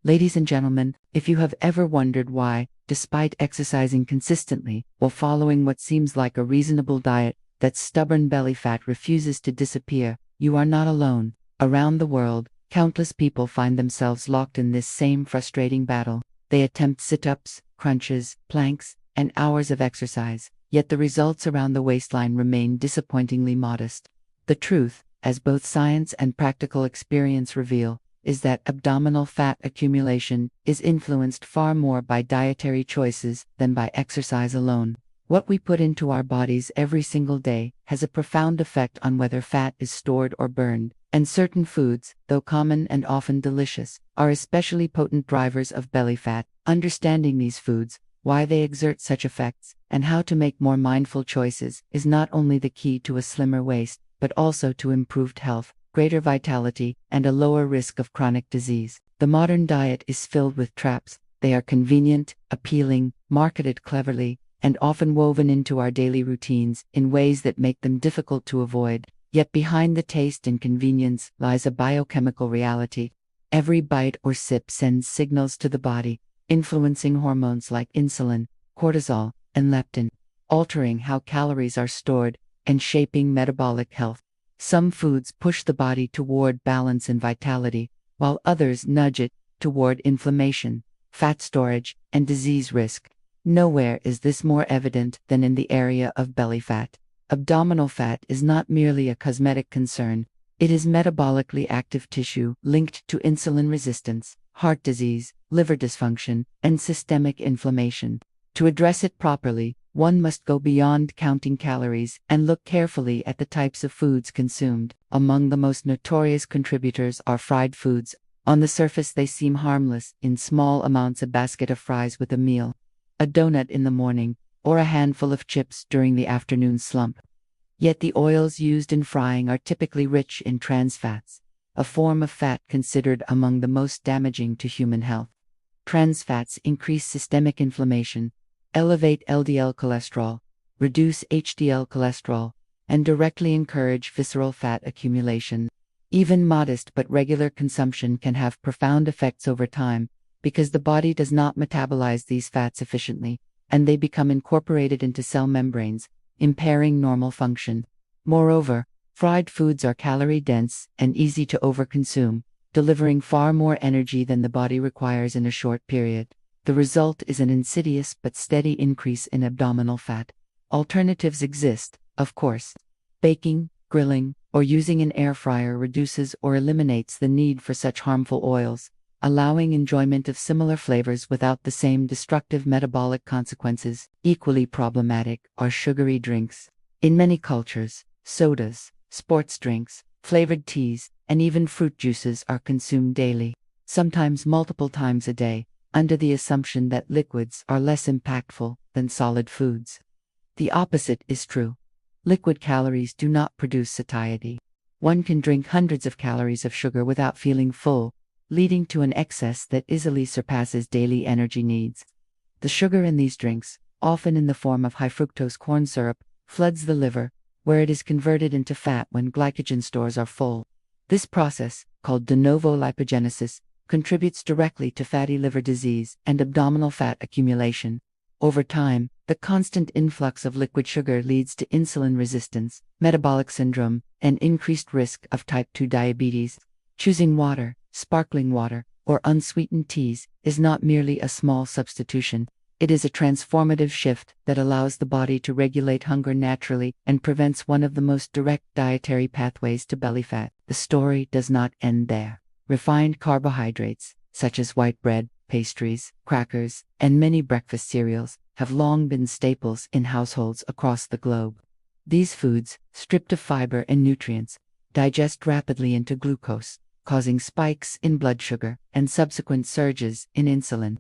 Ladies and gentlemen, if you have ever wondered why, despite exercising consistently or following what seems like a reasonable diet, that stubborn belly fat refuses to disappear, you are not alone. Around the world, countless people find themselves locked in this same frustrating battle. They attempt sit-ups, crunches, planks, and hours of exercise, yet the results around the waistline remain disappointingly modest. The truth, as both science and practical experience reveal, is that abdominal fat accumulation is influenced far more by dietary choices than by exercise alone. What we put into our bodies every single day has a profound effect on whether fat is stored or burned, and certain foods, though common and often delicious, are especially potent drivers of belly fat. Understanding these foods, why they exert such effects, and how to make more mindful choices is not only the key to a slimmer waist, but also to improved health, greater vitality, and a lower risk of chronic disease. The modern diet is filled with traps. They are convenient, appealing, marketed cleverly, and often woven into our daily routines in ways that make them difficult to avoid. Yet behind the taste and convenience lies a biochemical reality. Every bite or sip sends signals to the body, influencing hormones like insulin, cortisol, and leptin, altering how calories are stored and shaping metabolic health. Some foods push the body toward balance and vitality, while others nudge it toward inflammation, fat storage, and disease risk. Nowhere is this more evident than in the area of belly fat. Abdominal fat is not merely a cosmetic concern, it is metabolically active tissue linked to insulin resistance, heart disease, liver dysfunction, and systemic inflammation. To address it properly, one must go beyond counting calories and look carefully at the types of foods consumed. Among the most notorious contributors are fried foods. On the surface they seem harmless, in small amounts a basket of fries with a meal, a donut in the morning, or a handful of chips during the afternoon slump. Yet the oils used in frying are typically rich in trans fats, a form of fat considered among the most damaging to human health. Trans fats increase systemic inflammation, elevate LDL cholesterol, reduce HDL cholesterol, and directly encourage visceral fat accumulation. Even modest but regular consumption can have profound effects over time, because the body does not metabolize these fats efficiently, and they become incorporated into cell membranes, impairing normal function. Moreover, fried foods are calorie-dense and easy to overconsume, delivering far more energy than the body requires in a short period. The result is an insidious but steady increase in abdominal fat. Alternatives exist, of course. Baking, grilling, or using an air fryer reduces or eliminates the need for such harmful oils, allowing enjoyment of similar flavors without the same destructive metabolic consequences. Equally problematic are sugary drinks. In many cultures, sodas, sports drinks, flavored teas, and even fruit juices are consumed daily, sometimes multiple times a day, under the assumption that liquids are less impactful than solid foods. The opposite is true. Liquid calories do not produce satiety. One can drink hundreds of calories of sugar without feeling full, leading to an excess that easily surpasses daily energy needs. The sugar in these drinks, often in the form of high fructose corn syrup, floods the liver, where it is converted into fat when glycogen stores are full. This process, called de novo lipogenesis, contributes directly to fatty liver disease and abdominal fat accumulation. Over time, the constant influx of liquid sugar leads to insulin resistance, metabolic syndrome, and increased risk of type 2 diabetes. Choosing water, sparkling water, or unsweetened teas is not merely a small substitution. It is a transformative shift that allows the body to regulate hunger naturally and prevents one of the most direct dietary pathways to belly fat. The story does not end there. Refined carbohydrates, such as white bread, pastries, crackers, and many breakfast cereals, have long been staples in households across the globe. These foods, stripped of fiber and nutrients, digest rapidly into glucose, causing spikes in blood sugar and subsequent surges in insulin.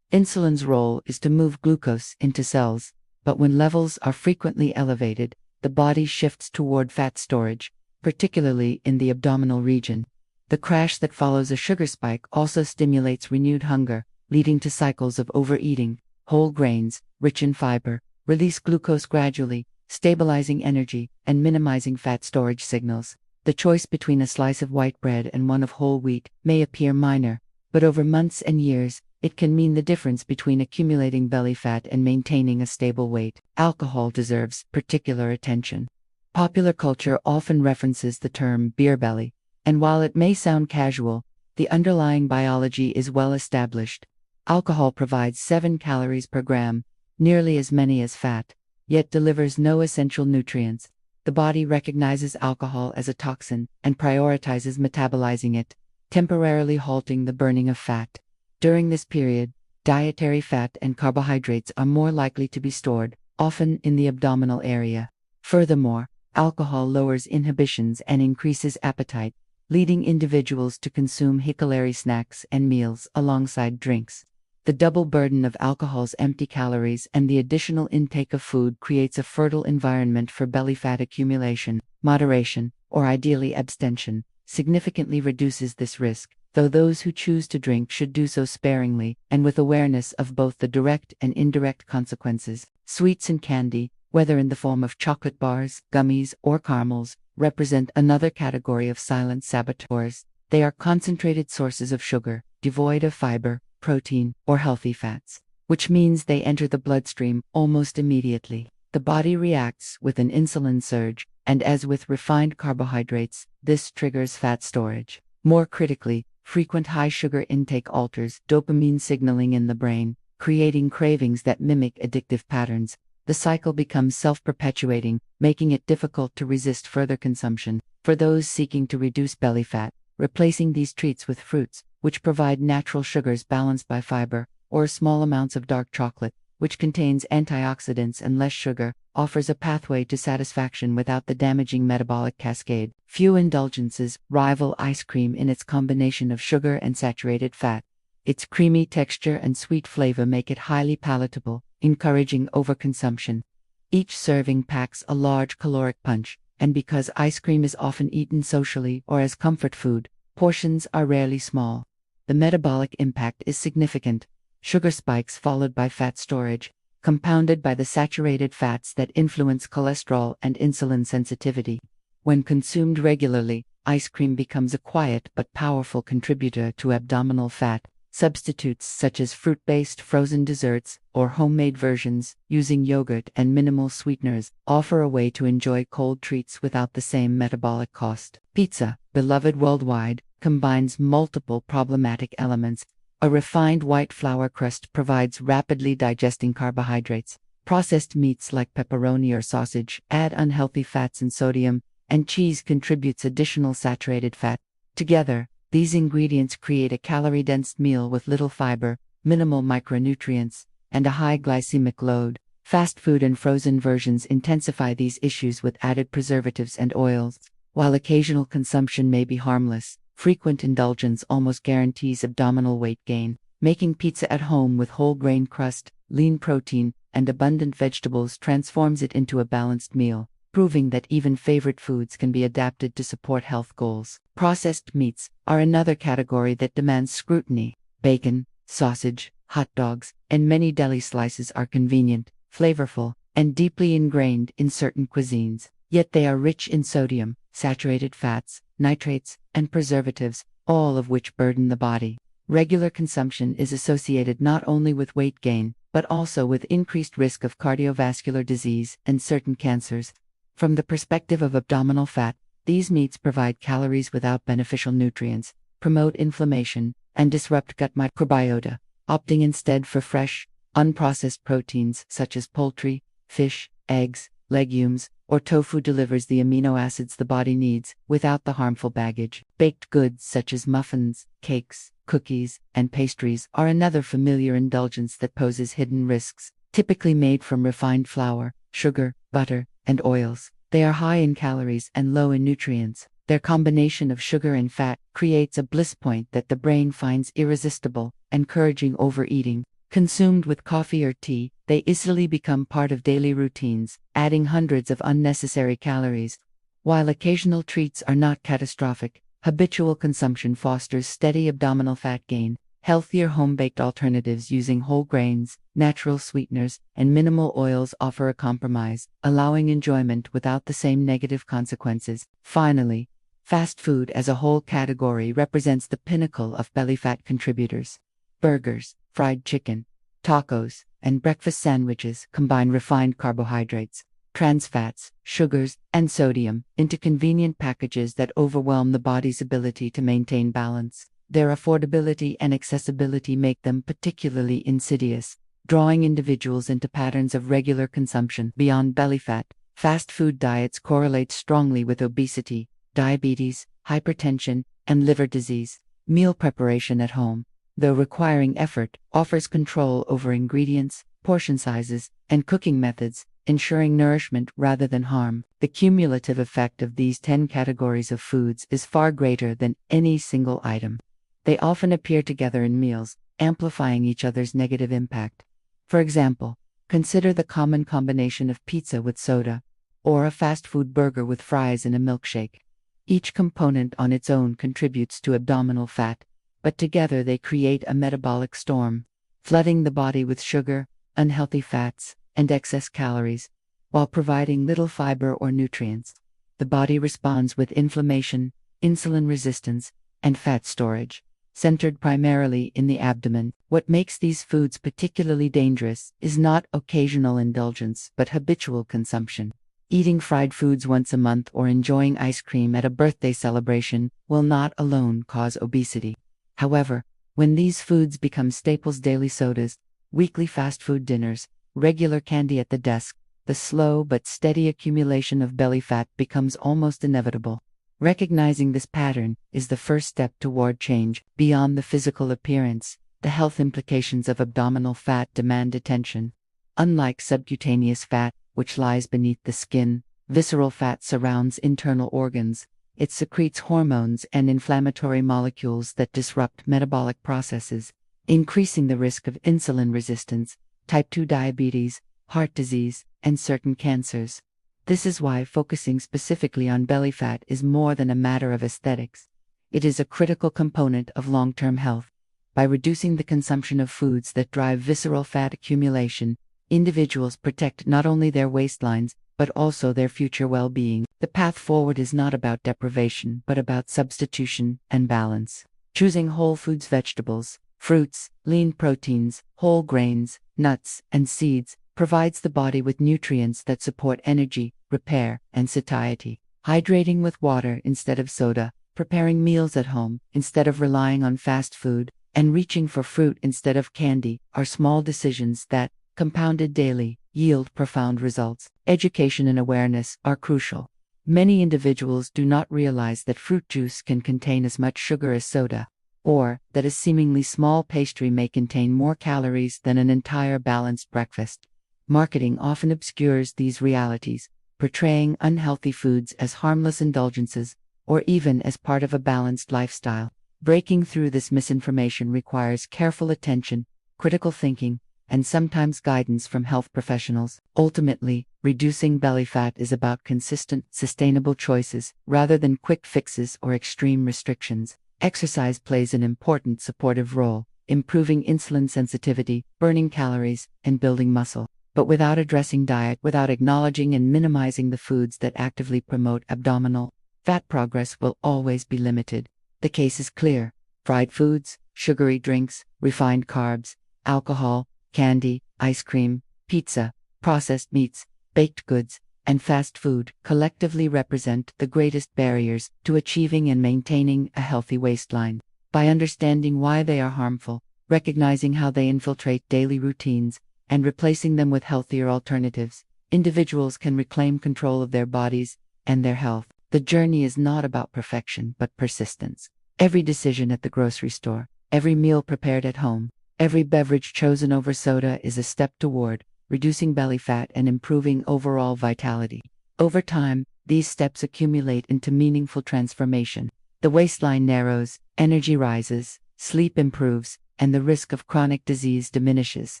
Insulin's role is to move glucose into cells, but when levels are frequently elevated, the body shifts toward fat storage, particularly in the abdominal region. The crash that follows a sugar spike also stimulates renewed hunger, leading to cycles of overeating. Whole grains, rich in fiber, release glucose gradually, stabilizing energy and minimizing fat storage signals. The choice between a slice of white bread and one of whole wheat may appear minor, but over months and years, it can mean the difference between accumulating belly fat and maintaining a stable weight. Alcohol deserves particular attention. Popular culture often references the term beer belly, and while it may sound casual, the underlying biology is well established. Alcohol provides 7 calories per gram, nearly as many as fat, yet delivers no essential nutrients. The body recognizes alcohol as a toxin and prioritizes metabolizing it, temporarily halting the burning of fat. During this period, dietary fat and carbohydrates are more likely to be stored, often in the abdominal area. Furthermore, alcohol lowers inhibitions and increases appetite, leading individuals to consume high-calorie snacks and meals alongside drinks. The double burden of alcohol's empty calories and the additional intake of food creates a fertile environment for belly fat accumulation. Moderation, or ideally abstention, significantly reduces this risk, though those who choose to drink should do so sparingly and with awareness of both the direct and indirect consequences. Sweets and candy, whether in the form of chocolate bars, gummies, or caramels, represent another category of silent saboteurs. They are concentrated sources of sugar, devoid of fiber, protein, or healthy fats, which means they enter the bloodstream almost immediately. The body reacts with an insulin surge, and as with refined carbohydrates, this triggers fat storage. More critically, frequent high sugar intake alters dopamine signaling in the brain, creating cravings that mimic addictive patterns. The cycle becomes self-perpetuating, making it difficult to resist further consumption. For those seeking to reduce belly fat, replacing these treats with fruits, which provide natural sugars balanced by fiber, or small amounts of dark chocolate, which contains antioxidants and less sugar, offers a pathway to satisfaction without the damaging metabolic cascade. Few indulgences rival ice cream in its combination of sugar and saturated fat. Its creamy texture and sweet flavor make it highly palatable, encouraging overconsumption. Each serving packs a large caloric punch, and because ice cream is often eaten socially or as comfort food, portions are rarely small. The metabolic impact is significant. Sugar spikes followed by fat storage, compounded by the saturated fats that influence cholesterol and insulin sensitivity. When consumed regularly, ice cream becomes a quiet but powerful contributor to abdominal fat. Substitutes such as fruit-based frozen desserts or homemade versions using yogurt and minimal sweeteners offer a way to enjoy cold treats without the same metabolic cost. Pizza, beloved worldwide, combines multiple problematic elements. A refined white flour crust provides rapidly digesting carbohydrates. Processed meats like pepperoni or sausage add unhealthy fats and sodium, and cheese contributes additional saturated fat. Together, these ingredients create a calorie-dense meal with little fiber, minimal micronutrients, and a high glycemic load. Fast food and frozen versions intensify these issues with added preservatives and oils. While occasional consumption may be harmless, frequent indulgence almost guarantees abdominal weight gain. Making pizza at home with whole grain crust, lean protein, and abundant vegetables transforms it into a balanced meal, proving that even favorite foods can be adapted to support health goals. Processed meats are another category that demands scrutiny. Bacon, sausage, hot dogs, and many deli slices are convenient, flavorful, and deeply ingrained in certain cuisines. Yet they are rich in sodium, saturated fats, nitrates, and preservatives, all of which burden the body. Regular consumption is associated not only with weight gain, but also with increased risk of cardiovascular disease and certain cancers. From the perspective of abdominal fat, these meats provide calories without beneficial nutrients, promote inflammation, and disrupt gut microbiota. Opting instead for fresh, unprocessed proteins such as poultry, fish, eggs, legumes, or tofu delivers the amino acids the body needs without the harmful baggage. Baked goods such as muffins, cakes, cookies, and pastries are another familiar indulgence that poses hidden risks. Typically made from refined flour, sugar, butter, and oils, they are high in calories and low in nutrients. Their combination of sugar and fat creates a bliss point that the brain finds irresistible, encouraging overeating. Consumed with coffee or tea, they easily become part of daily routines, adding hundreds of unnecessary calories. While occasional treats are not catastrophic, habitual consumption fosters steady abdominal fat gain. Healthier home-baked alternatives using whole grains, natural sweeteners, and minimal oils offer a compromise, allowing enjoyment without the same negative consequences. Finally, Fast food as a whole category represents the pinnacle of belly fat contributors. Burgers, fried chicken, tacos, and breakfast sandwiches combine refined carbohydrates, trans fats, sugars, and sodium into convenient packages that overwhelm the body's ability to maintain balance. Their affordability and accessibility make them particularly insidious, drawing individuals into patterns of regular consumption. Beyond belly fat, fast food diets correlate strongly with obesity, diabetes, hypertension, and liver disease. Meal preparation at home, though requiring effort, offers control over ingredients, portion sizes, and cooking methods, ensuring nourishment rather than harm. The cumulative effect of these 10 categories of foods is far greater than any single item. They often appear together in meals, amplifying each other's negative impact. For example, consider the common combination of pizza with soda, or a fast food burger with fries and a milkshake. Each component on its own contributes to abdominal fat, but together they create a metabolic storm, flooding the body with sugar, unhealthy fats, and excess calories, while providing little fiber or nutrients. The body responds with inflammation, insulin resistance, and fat storage, centered primarily in the abdomen. What makes these foods particularly dangerous is not occasional indulgence but habitual consumption. Eating fried foods once a month or enjoying ice cream at a birthday celebration will not alone cause obesity. However, when these foods become staples, daily sodas, weekly fast food dinners, regular candy at the desk, the slow but steady accumulation of belly fat becomes almost inevitable. Recognizing this pattern is the first step toward change. Beyond the physical appearance, the health implications of abdominal fat demand attention. Unlike subcutaneous fat, which lies beneath the skin, visceral fat surrounds internal organs. It secretes hormones and inflammatory molecules that disrupt metabolic processes, increasing the risk of insulin resistance, type 2 diabetes, heart disease, and certain cancers. This is why focusing specifically on belly fat is more than a matter of aesthetics. It is a critical component of long-term health. By reducing the consumption of foods that drive visceral fat accumulation, individuals protect not only their waistlines, but also their future well-being. The path forward is not about deprivation, but about substitution and balance. Choosing whole foods, vegetables, fruits, lean proteins, whole grains, nuts, and seeds provides the body with nutrients that support energy, repair, and satiety. Hydrating with water instead of soda, preparing meals at home instead of relying on fast food, and reaching for fruit instead of candy are small decisions that, compounded daily, yield profound results. Education and awareness are crucial. Many individuals do not realize that fruit juice can contain as much sugar as soda, or that a seemingly small pastry may contain more calories than an entire balanced breakfast. Marketing often obscures these realities, portraying unhealthy foods as harmless indulgences, or even as part of a balanced lifestyle. Breaking through this misinformation requires careful attention, critical thinking, and sometimes guidance from health professionals. Ultimately, reducing belly fat is about consistent, sustainable choices rather than quick fixes or extreme restrictions. Exercise plays an important supportive role, improving insulin sensitivity, burning calories, and building muscle. But without addressing diet, without acknowledging and minimizing the foods that actively promote abdominal fat, progress will always be limited. The case is clear. Fried foods, sugary drinks, refined carbs, alcohol, candy, ice cream, pizza, processed meats, baked goods, and fast food collectively represent the greatest barriers to achieving and maintaining a healthy waistline. By understanding why they are harmful, recognizing how they infiltrate daily routines, and replacing them with healthier alternatives, individuals can reclaim control of their bodies and their health. The journey is not about perfection but persistence. Every decision at the grocery store, every meal prepared at home, every beverage chosen over soda is a step toward reducing belly fat and improving overall vitality. Over time, these steps accumulate into meaningful transformation. The waistline narrows, energy rises, sleep improves, and the risk of chronic disease diminishes.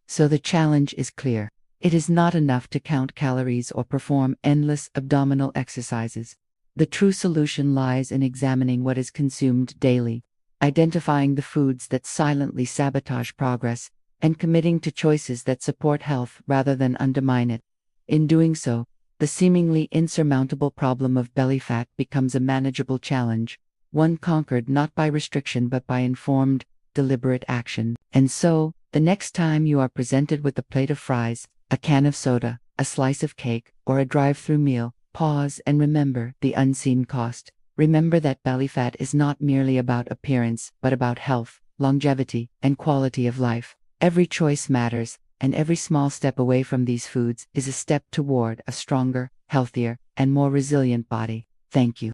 So the challenge is clear. It is not enough to count calories or perform endless abdominal exercises. The true solution lies in examining what is consumed daily, identifying the foods that silently sabotage progress, and committing to choices that support health rather than undermine it. In doing so, the the seemingly insurmountable problem of belly fat becomes a manageable challenge, one conquered not by restriction but by informed, deliberate action. And so, the next time you are presented with a plate of fries, a can of soda, a slice of cake, or a drive-through meal, pause and remember the unseen cost. Remember that belly fat is not merely about appearance, but about health, longevity, and quality of life. Every choice matters, and every small step away from these foods is a step toward a stronger, healthier, and more resilient body. Thank you.